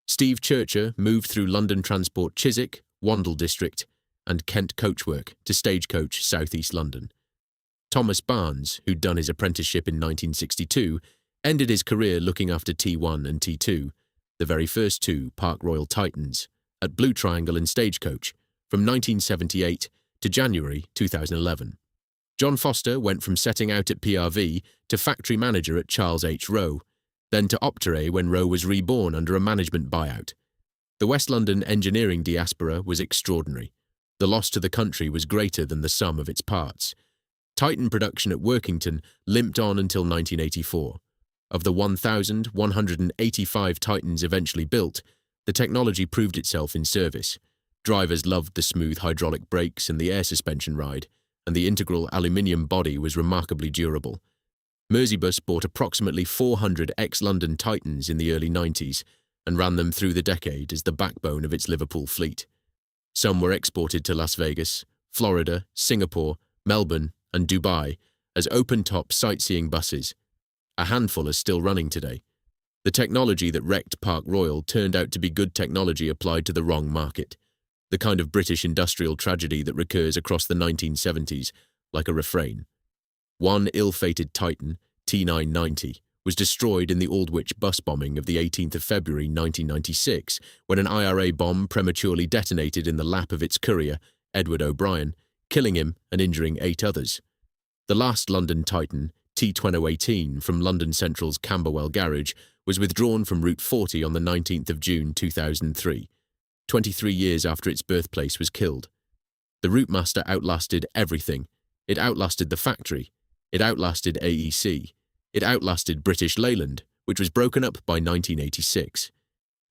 Steve Churcher moved through London Transport Chiswick, Wandle District, and Kent Coachwork to Stagecoach South East London. Thomas Barnes, who'd done his apprenticeship in 1962, ended his career looking after T1 and T2, the very first two Park Royal Titans, at Blue Triangle and Stagecoach, from 1978 to January 2011. John Foster went from setting out at PRV to factory manager at Charles H. Rowe, then to Optare when Rowe was reborn under a management buyout. The West London engineering diaspora was extraordinary. The loss to the country was greater than the sum of its parts. Titan production at Workington limped on until 1984. Of the 1,185 Titans eventually built, the technology proved itself in service. Drivers loved the smooth hydraulic brakes and the air suspension ride, and the integral aluminium body was remarkably durable. Merseybus bought approximately 400 ex-London Titans in the early 90s and ran them through the decade as the backbone of its Liverpool fleet. Some were exported to Las Vegas, Florida, Singapore, Melbourne, and Dubai as open-top sightseeing buses. A handful are still running today. The technology that wrecked Park Royal turned out to be good technology applied to the wrong market, the kind of British industrial tragedy that recurs across the 1970s, like a refrain. One ill-fated Titan, T990, was destroyed in the Aldwych bus bombing of the 18th of February 1996, when an IRA bomb prematurely detonated in the lap of its courier, Edward O'Brien, killing him and injuring 8 others. The last London Titan, T2018, from London Central's Camberwell garage, was withdrawn from Route 40 on the 19th of June 2003, 23 years after its birthplace was killed. The Routemaster outlasted everything. It outlasted the factory. It outlasted AEC. It outlasted British Leyland, which was broken up by 1986.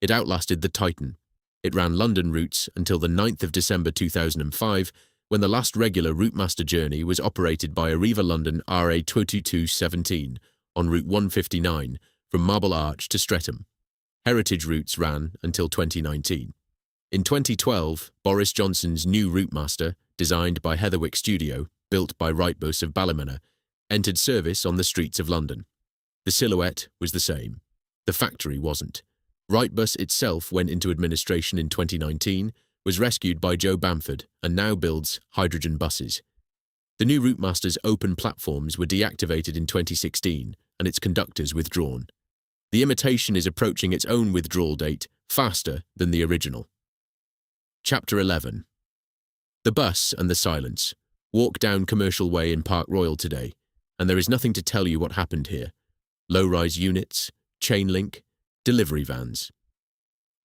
It outlasted the Titan. It ran London routes until the 9th of December 2005, when the last regular Routemaster journey was operated by Arriva London RA 22217 on Route 159 from Marble Arch to Streatham. Heritage routes ran until 2019. In 2012, Boris Johnson's new Routemaster, designed by Heatherwick Studio, built by Wrightbus of Ballymena, entered service on the streets of London. The silhouette was the same. The factory wasn't. Wrightbus itself went into administration in 2019, was rescued by Joe Bamford, and now builds hydrogen buses. The new Routemaster's open platforms were deactivated in 2016, and its conductors withdrawn. The imitation is approaching its own withdrawal date faster than the original. Chapter 11. The bus and the silence. Walk down Commercial Way in Park Royal today, and there is nothing to tell you what happened here. Low-rise units, chain link, delivery vans.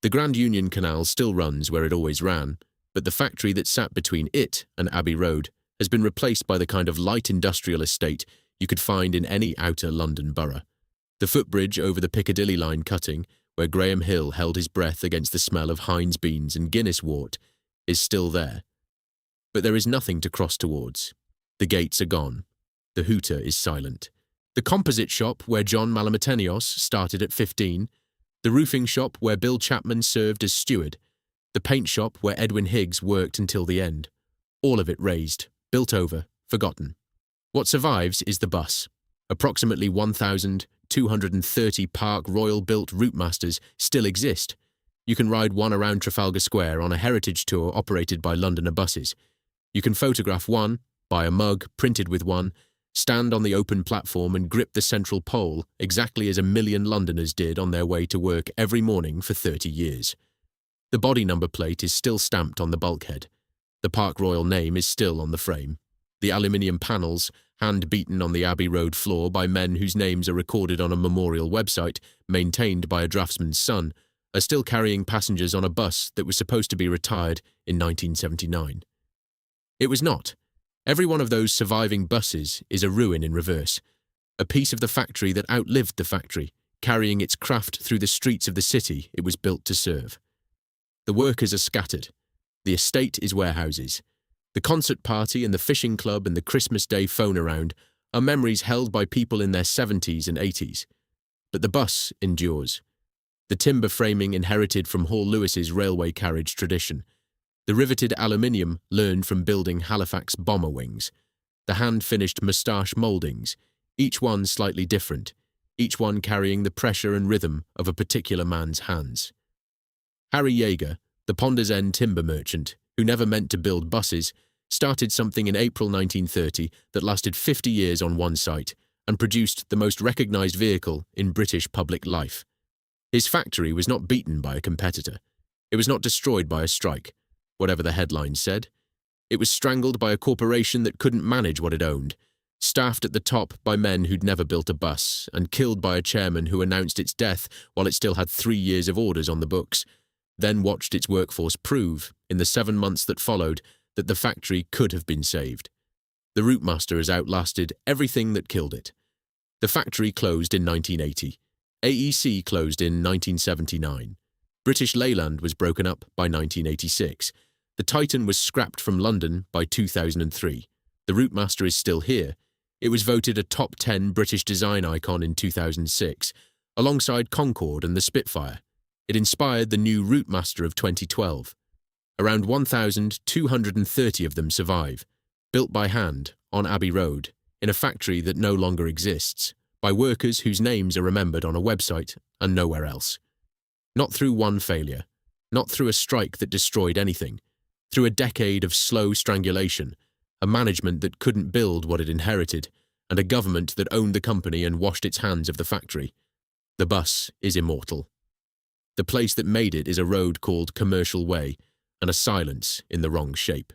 The Grand Union Canal still runs where it always ran, but the factory that sat between it and Abbey Road has been replaced by the kind of light industrial estate you could find in any outer London borough. The footbridge over the Piccadilly line cutting, where Graham Hill held his breath against the smell of Heinz beans and Guinness wort, is still there. But there is nothing to cross towards. The gates are gone. The hooter is silent. The composite shop where John Malamatenios started at 15, the roofing shop where Bill Chapman served as steward, the paint shop where Edwin Higgs worked until the end. All of it razed, built over, forgotten. What survives is the bus. Approximately 1,230 Park Royal-built Routemasters still exist. You can ride one around Trafalgar Square on a heritage tour operated by Londoner Buses. You can photograph one, buy a mug printed with one, stand on the open platform and grip the central pole exactly as 1 million Londoners did on their way to work every morning for 30 years. The body number plate is still stamped on the bulkhead. The Park Royal name is still on the frame. The aluminium panels, hand-beaten on the Abbey Road floor by men whose names are recorded on a memorial website maintained by a draftsman's son, are still carrying passengers on a bus that was supposed to be retired in 1979. It was not. Every one of those surviving buses is a ruin in reverse, a piece of the factory that outlived the factory, carrying its craft through the streets of the city it was built to serve. The workers are scattered. The estate is warehouses. The concert party and the fishing club and the Christmas Day phone-around are memories held by people in their 70s and 80s. But the bus endures. The timber framing inherited from Hall Lewis's railway carriage tradition. The riveted aluminium learned from building Halifax bomber wings. The hand-finished moustache mouldings, each one slightly different, each one carrying the pressure and rhythm of a particular man's hands. Harry Yeager, the Ponders End timber merchant, who never meant to build buses, started something in April 1930 that lasted 50 years on one site and produced the most recognised vehicle in British public life. His factory was not beaten by a competitor. It was not destroyed by a strike, whatever the headlines said. It was strangled by a corporation that couldn't manage what it owned, staffed at the top by men who'd never built a bus, and killed by a chairman who announced its death while it still had 3 years of orders on the books, then watched its workforce prove, in the 7 months that followed, that the factory could have been saved. The Routemaster has outlasted everything that killed it. The factory closed in 1980. AEC closed in 1979. British Leyland was broken up by 1986. The Titan was scrapped from London by 2003. The Routemaster is still here. It was voted a top 10 British design icon in 2006, alongside Concorde and the Spitfire. It inspired the new Routemaster of 2012. Around 1,230 of them survive, built by hand on Abbey Road, in a factory that no longer exists, by workers whose names are remembered on a website and nowhere else. Not through one failure, not through a strike that destroyed anything, through a decade of slow strangulation, a management that couldn't build what it inherited, and a government that owned the company and washed its hands of the factory. The bus is immortal. The place that made it is a road called Commercial Way, and a silence in the wrong shape.